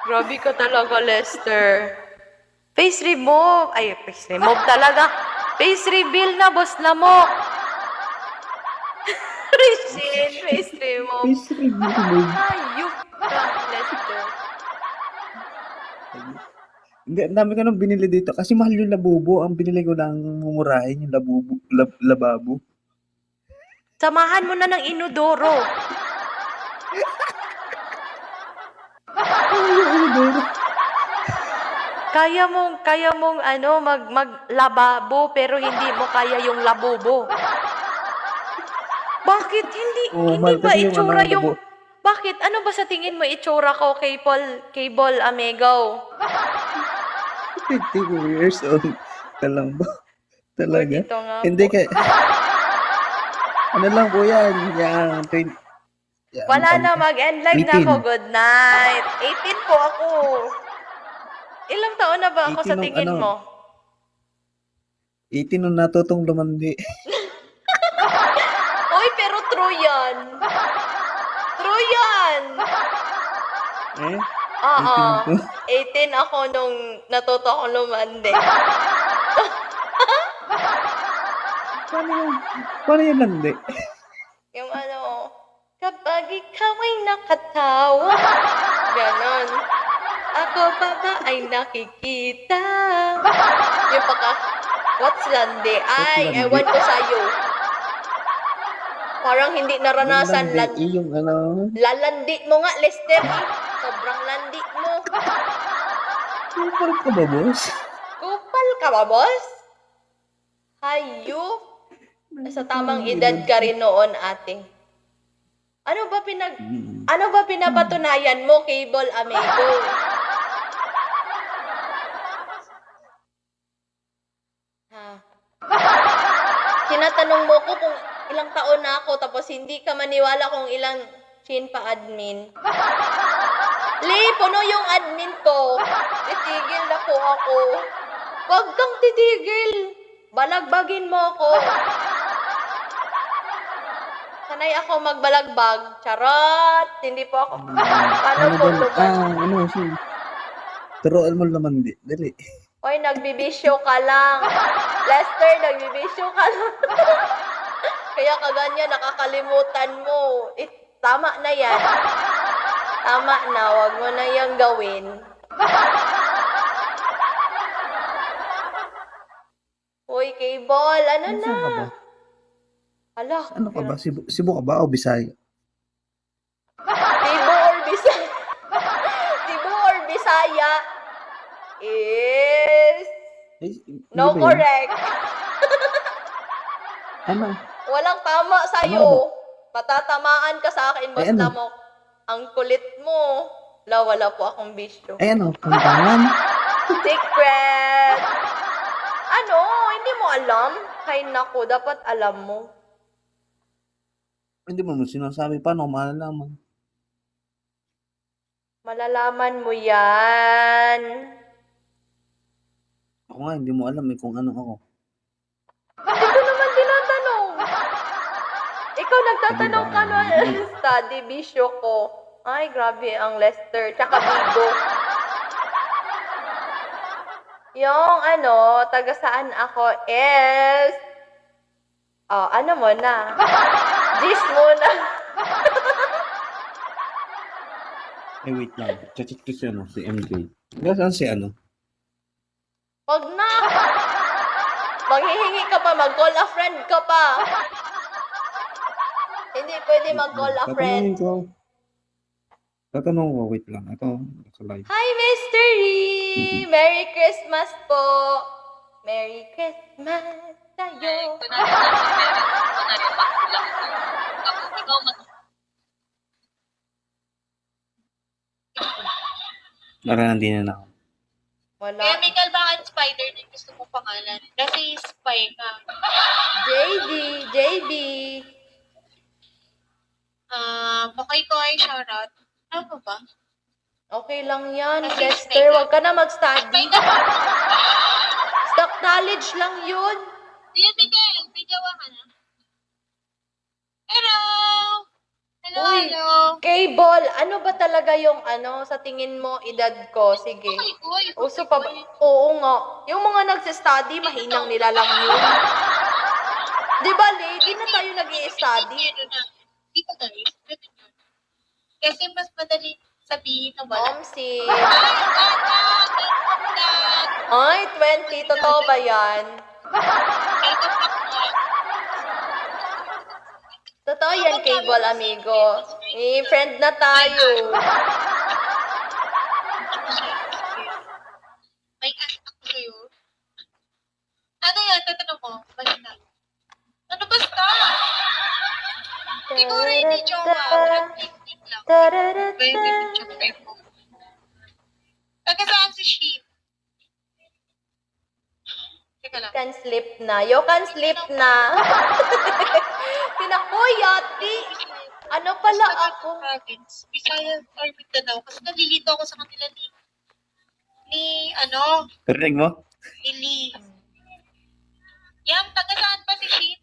Grabe ka talaga, Lester. Face remove. Ay, face remove talaga. Face reveal na, boss lamok. Richin, face remove. Face remove. Ayup ka, Lester. Hindi, ang dami ko nang binili dito. Kasi mahal yung labubo. Ang binili ko lang mumurahin yung labubo, lababo. Samahan mo na ng inodoro. Ay, yung inodoro. Kaya mong maglababo pero hindi mo kaya yung labubo. Bakit Oo, hindi mahal ba kasi yung itsura labo. bakit ano ba sa tingin mo itsura ko kay Cable Amigo? 52 years old ka lang ba? Or Talaga? dito nga Hindi po. ka, ano lang po yan, yung 20, yan, Wala tawag na, ka? mag-end live na ako. 18. Good night. 18 po ako. Ilang taon na ba ako 18 sa nung tingin ano, mo? 18 nung natutong lumandi. Uy, pero true yan. True yan. Eh? Oo. 18 po. 18 ako nung natuto akong lumande. Paano yun landi? Yung ano, kapag ikaw ay nakatawa. Ganon. Ako pa ba ay nakikita? Yung what's lande? Ay, landi? ewan ko sa'yo. Parang hindi naranasan Landi, yung ano, lalandi mo nga, Lester. Sobrang landi mo. kupal ka ba, boss? Kupal ka ba, boss? Hayo. Sa tamang edad ka rin noon, ate. Ano ba pinapatunayan mo, Cable Amigo? Ha? Tinatanong mo ko kung ilang taon na ako tapos hindi ka maniwala kung ilang chin pa admin. Puno yung admin ko. Titigil na po ako. Huwag kang titigil. Balagbagin mo ako. Sanay ako magbalagbag. Charot! Hindi po ako. Paano po luman? Ano, turuan mo lumandi. Dali. Hoy, nagbibisyo ka lang. Lester, nagbibisyo ka lang. Kaya kaganyan, nakakalimutan mo. Tama na yan. Tama na, wag mo na yung gawin. Hoy, Cable, ano na? Saan ka ba? Hala, Ano ka ba? Cebu ka ba o Bisaya? Cebu or Bisaya? Cebu or Bisaya is no Hindi ba yun? correct. Ano? Walang tama sa'yo. Patatamaan ka sa akin, boss ano? lamok. Ang kulit mo. Wala po akong bisyo. Ano? Puntangan? Secret! Ano? Hindi mo alam? Hay nako, dapat alam mo. Hindi mo sinasabi. Paano malalaman? Malalaman mo yan. Ako nga, hindi mo alam kung ano ako. Hindi ko naman tinatanong. Ikaw nagtatanong ka na study bisyo ko. Ay, grabe ang Lester. Tsaka Bigo. Yung taga saan ako is... ano mo na? Gis muna. Wait lang. Check ko si si MJ. Nasaan si ano? Wag na. Manghihingi ka pa, mag-call a friend ka pa. Hindi pwede mag-call a friend. Tatanong ko, wait lang. Ito, naka-live. Hi, Mystery! Merry Christmas po! Merry Christmas sa'yo! Parang hindi na ako. Wala. Kaya may kalbangan spider na gusto mo pangalan. Kasi spy ka. JB. Okay ko ay shoutout. Ano ba? Okay lang yan, Kasi Lester. Huwag ka na mag-study. Spy ka ba? Stock knowledge lang yun. Sige, Miguel. May gawa ka na. Hello! Hello, Uy, hello. Cable, ano ba talaga yung sa tingin mo edad ko? Sige. Uso pa ba? Oo nga. Yung mga nagsistudy, mahinang nila lang yun. Di ba, di na tayo nag-i-study? Hindi pa guys. Ganun yun. Kasi mas madali sabihin na wala. Omsi. Ay, Ay, 20. Totoo ba yan? Totoo yan, Cable, amigo. Friend na tayo. May ask ako sa'yo. Ano yan? Tatanong mo. Balita. Ano basta? Siguro hindi jowa. Walang tingin lang. Pwede yung jowa mo. Taga saan si Sheep? Teka lang. Can sleep na. You can sleep na. Pinakuyati. Ano pala ako? Province. Visayas or Mindanao. Kasi nalilito ako sa kanila ni Rinig mo? Lee. Yan, taga saan pa si Sheep?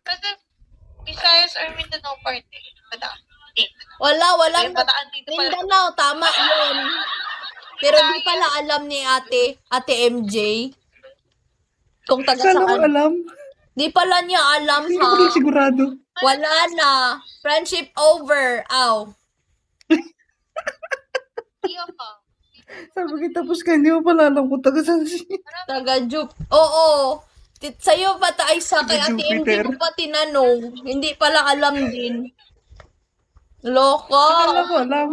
Kasi Visayas or Mindanao party. Bataan. Walang Bataan dito pala. Mindanao, tama yun. Pero di pala alam ni ate MJ, kung taga Sana ko saan. alam. Di pala niya alam, Hindi ha? ko rin sigurado. Wala na. Friendship over. Aw. Iyo ka. Sabi ko, tapos ka, hindi mo pala alam kung taga saan siya. Taga Jup. Oo. Sa'yo pa tayo sa kay Taga ate MJ Jupiter. mo pa tinanong. Hindi pala alam din. Loko. Akala ko alam.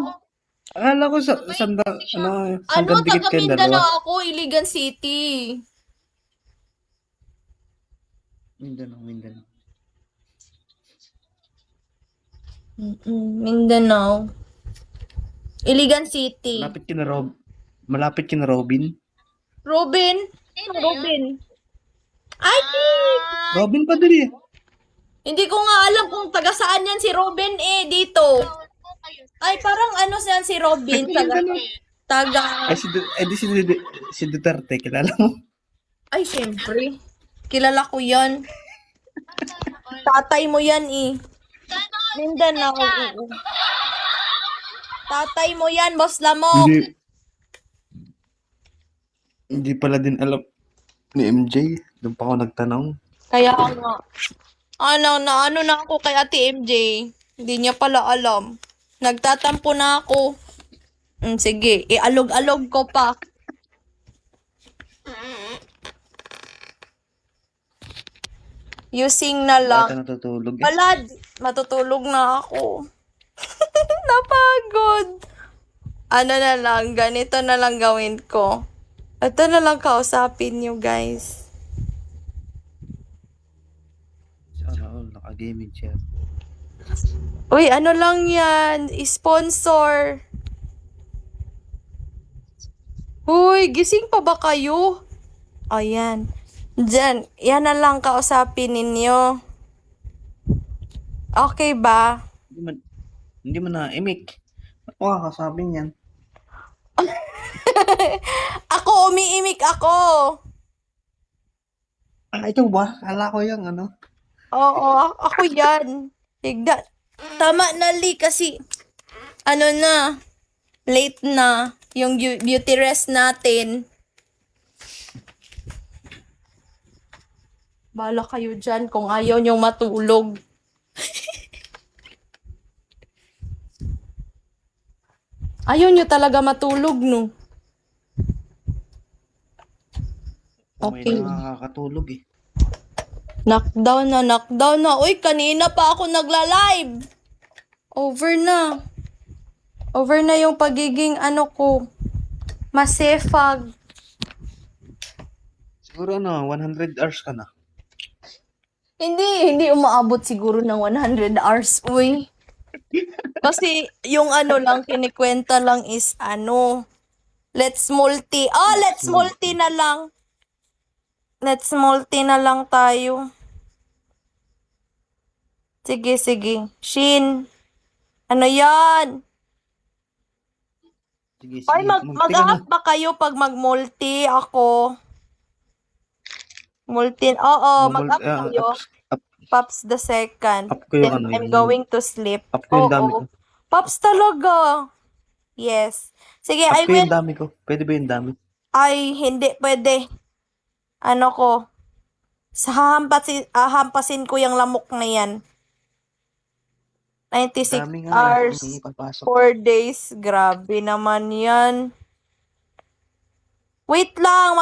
Akala ko Ano, hanggang dikit taga kayong Mindanao dalawa. ako, Iligan City. Mindanao. Mindanao. Iligan City. Malapit kina Robin. Robin? Sino yun? Robin. Ay, Robin pa din eh. hindi ko nga alam kung taga saan yan si Robin dito. Ay, parang yan si Robin. Taga, Si Duterte, kilala mo? ay, syempre. Kilala ko yan. Tatay mo yan Mindanao. Oo. Tatay mo yan, Boss Lamok. Hindi pala din alam ni MJ. Doon pa ako nagtanong. Kaya nga. Ano na ako kay Ate MJ. Hindi niya pala alam. Nagtatampo na ako. Sige, ialog-alog ko pa. Using na lang. Bata natutulog eh. Balad, matutulog na ako. Napagod. Ano na lang, ganito na lang gawin ko. Ito na lang kausapin nyo, guys. Naka-gaming chair. Uy, ano lang yan? Sponsor. Uy, gising pa ba kayo? Ayan. Diyan, yan na lang kausapin ninyo. Okay ba? Hindi mo na imik. Ako kasabi niyan. Ako, umiimik ako. Ito ba? Kala ko yung ano. Oo, ako yan. Tignan. Tama na, Lee, kasi na, late na yung beauty rest natin. Bala kayo dyan kung ayaw nyong matulog. Ayaw nyo talaga matulog, no? Okay. May nakakatulog eh. Knockdown na. Uy, kanina pa ako nagla-live. Over na yung pagiging ko. Masefag. Siguro 100 hours ka na. Hindi umaabot siguro ng 100 hours, uy. Kasi yung lang, kinikwenta lang is let's multi. Let's multi na lang. Let's multi na lang tayo. Sige. Shin. Ano yan? Sige. Ay, mag-up ba kayo pag mag-multi ako? Multi. Oo, mag-up kayo. Pops the second. Up ko yung Then ano, I'm yung- going to sleep. Up ko yung dami ko. Pops talaga. Yes. Sige, Up I ko yung will. dami ko. Pwede ba yung dami? Ay, hindi pwede. Ano ko? Hahampasin ko yung lamok na yan. 96 Dami nga. hours, Hindi ipapasok. 4 days. Grabe naman yan. Wait lang,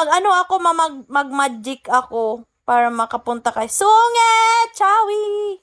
mag-magic ako para makapunta kay Sungit! Chawi!